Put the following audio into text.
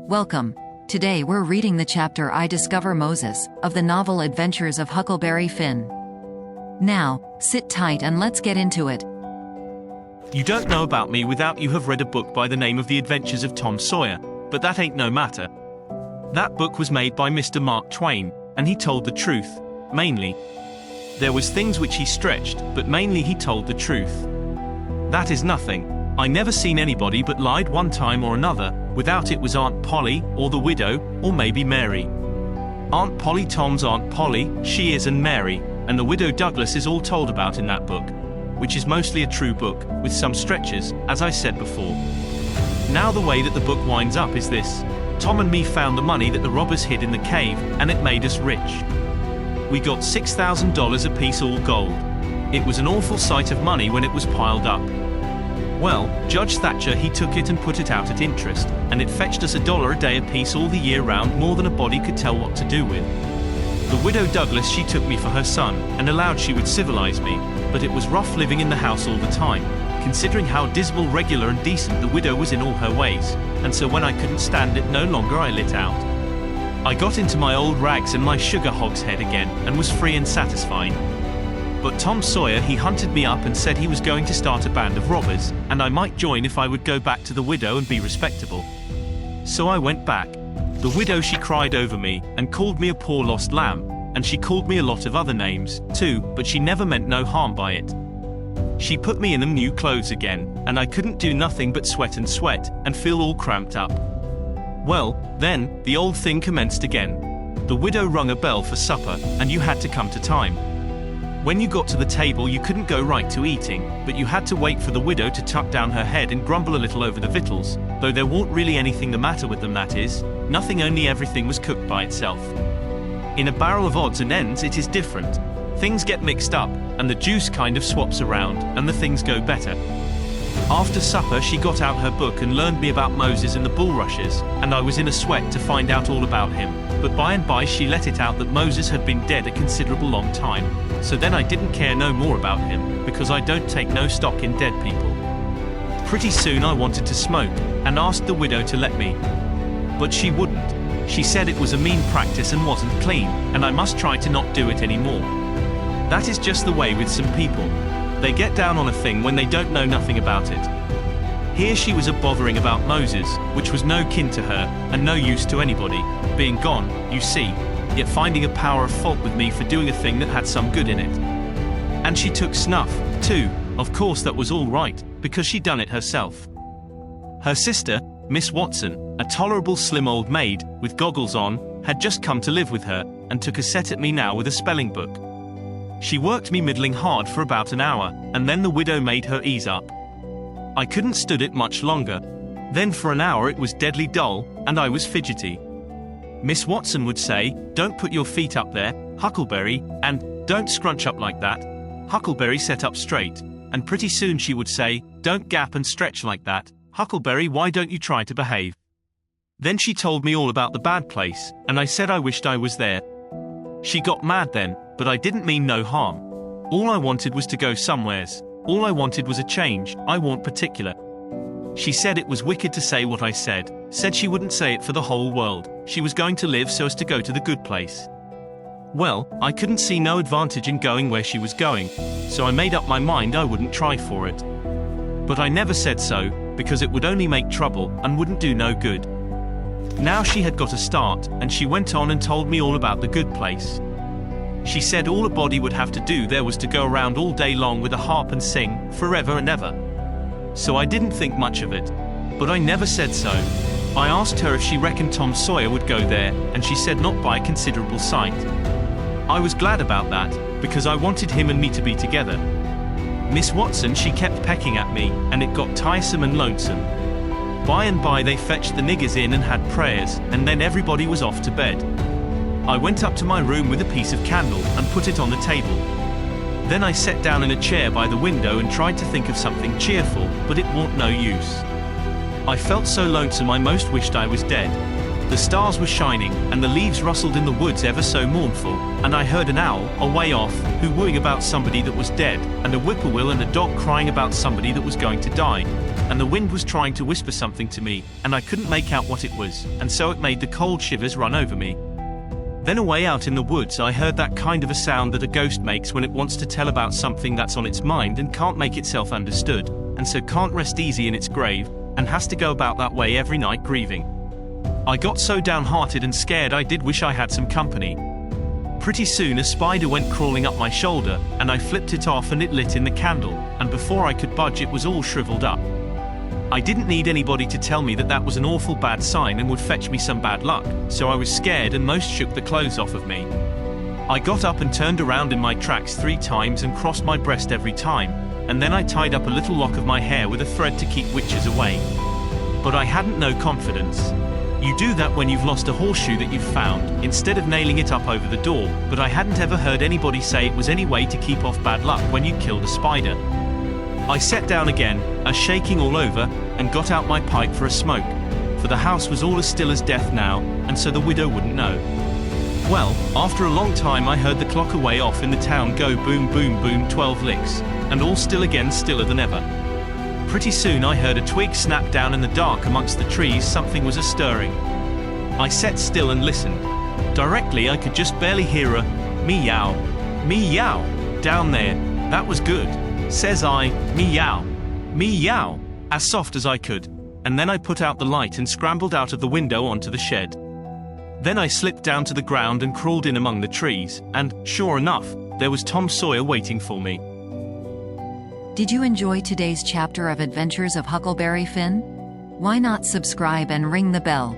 Welcome. Today we're reading the chapter I Discover Moses, of the novel Adventures of Huckleberry Finn. Now, sit tight and let's get into it. You don't know about me without you have read a book by the name of The Adventures of Tom Sawyer, but that ain't no matter. That book was made by Mr. Mark Twain, and he told the truth, mainly. There was things which he stretched, but mainly he told the truth. That is nothing. I never seen anybody but lied one time or another, without it was Aunt Polly, or the widow, or maybe Mary. Aunt Polly, Tom's Aunt Polly, she is, and Mary, and the widow Douglas is all told about in that book, which is mostly a true book, with some stretches, as I said before. Now the way that the book winds up is this. Tom and me found the money that the robbers hid in the cave, and it made us rich. We got $6,000 apiece, all gold. It was an awful sight of money when it was piled up. Well, Judge Thatcher he took it and put it out at interest, and it fetched us $1 a day apiece all the year round, more than a body could tell what to do with. The widow Douglas she took me for her son, and allowed she would civilize me, but it was rough living in the house all the time, considering how dismal, regular and decent the widow was in all her ways, and so when I couldn't stand it no longer I lit out. I got into my old rags and my sugar hogshead again, and was free and satisfied. But Tom Sawyer he hunted me up and said he was going to start a band of robbers, and I might join if I would go back to the widow and be respectable. So I went back. The widow she cried over me, and called me a poor lost lamb, and she called me a lot of other names, too, but she never meant no harm by it. She put me in them new clothes again, and I couldn't do nothing but sweat, and feel all cramped up. Well, then, the old thing commenced again. The widow rung a bell for supper, and you had to come to time. When you got to the table you couldn't go right to eating, but you had to wait for the widow to tuck down her head and grumble a little over the victuals, though there wasn't really anything the matter with them, that is, nothing, only everything was cooked by itself. In a barrel of odds and ends it is different. Things get mixed up, and the juice kind of swaps around, and the things go better. After supper she got out her book and learned me about Moses and the bulrushes, and I was in a sweat to find out all about him, but by and by she let it out that Moses had been dead a considerable long time, so then I didn't care no more about him, because I don't take no stock in dead people. Pretty soon I wanted to smoke, and asked the widow to let me. But she wouldn't. She said it was a mean practice and wasn't clean, and I must try to not do it anymore. That is just the way with some people. They get down on a thing when they don't know nothing about it. Here she was a-bothering about Moses, which was no kin to her, and no use to anybody, being gone, you see, yet finding a power of fault with me for doing a thing that had some good in it. And she took snuff, too. Of course that was all right, because she done it herself. Her sister, Miss Watson, a tolerable slim old maid, with goggles on, had just come to live with her, and took a set at me now with a spelling book. She worked me middling hard for about an hour, and then the widow made her ease up. I couldn't stood it much longer. Then for an hour it was deadly dull, and I was fidgety. Miss Watson would say, "Don't put your feet up there, Huckleberry, and don't scrunch up like that." Huckleberry sat up straight, and pretty soon she would say, "Don't gap and stretch like that, Huckleberry, why don't you try to behave?" Then she told me all about the bad place, and I said I wished I was there. She got mad then, but I didn't mean no harm. All I wanted was to go somewheres. All I wanted was a change, I warn't particular. She said it was wicked to say what I said she wouldn't say it for the whole world, she was going to live so as to go to the good place. Well, I couldn't see no advantage in going where she was going, so I made up my mind I wouldn't try for it. But I never said so, because it would only make trouble, and wouldn't do no good. Now she had got a start, and she went on and told me all about the good place. She said all a body would have to do there was to go around all day long with a harp and sing, forever and ever. So I didn't think much of it. But I never said so. I asked her if she reckoned Tom Sawyer would go there, and she said not by a considerable sight. I was glad about that, because I wanted him and me to be together. Miss Watson she kept pecking at me, and it got tiresome and lonesome. By and by they fetched the niggers in and had prayers, and then everybody was off to bed. I went up to my room with a piece of candle, and put it on the table. Then I sat down in a chair by the window and tried to think of something cheerful, but it wasn't no use. I felt so lonesome I most wished I was dead. The stars were shining, and the leaves rustled in the woods ever so mournful, and I heard an owl, away off, who wooing about somebody that was dead, and a whippoorwill and a dog crying about somebody that was going to die, and the wind was trying to whisper something to me, and I couldn't make out what it was, and so it made the cold shivers run over me. Then away out in the woods I heard that kind of a sound that a ghost makes when it wants to tell about something that's on its mind and can't make itself understood, and so can't rest easy in its grave, and has to go about that way every night grieving. I got so downhearted and scared I did wish I had some company. Pretty soon a spider went crawling up my shoulder, and I flipped it off and it lit in the candle, and before I could budge it was all shriveled up. I didn't need anybody to tell me that that was an awful bad sign and would fetch me some bad luck, so I was scared and most shook the clothes off of me. I got up and turned around in my tracks 3 times and crossed my breast every time, and then I tied up a little lock of my hair with a thread to keep witches away. But I hadn't no confidence. You do that when you've lost a horseshoe that you've found, instead of nailing it up over the door, but I hadn't ever heard anybody say it was any way to keep off bad luck when you killed a spider. I sat down again, shaking all over, and got out my pipe for a smoke, for the house was all as still as death now, and so the widow wouldn't know. Well, after a long time I heard the clock away off in the town go boom boom boom 12 licks, and all still again, stiller than ever. Pretty soon I heard a twig snap down in the dark amongst the trees. Something was a-stirring. I sat still and listened. Directly I could just barely hear a meow, meow, down there. That was good, says I, meow, meow, as soft as I could, and then I put out the light and scrambled out of the window onto the shed. Then I slipped down to the ground and crawled in among the trees, and, sure enough, there was Tom Sawyer waiting for me. Did you enjoy today's chapter of Adventures of Huckleberry Finn? Why not subscribe and ring the bell?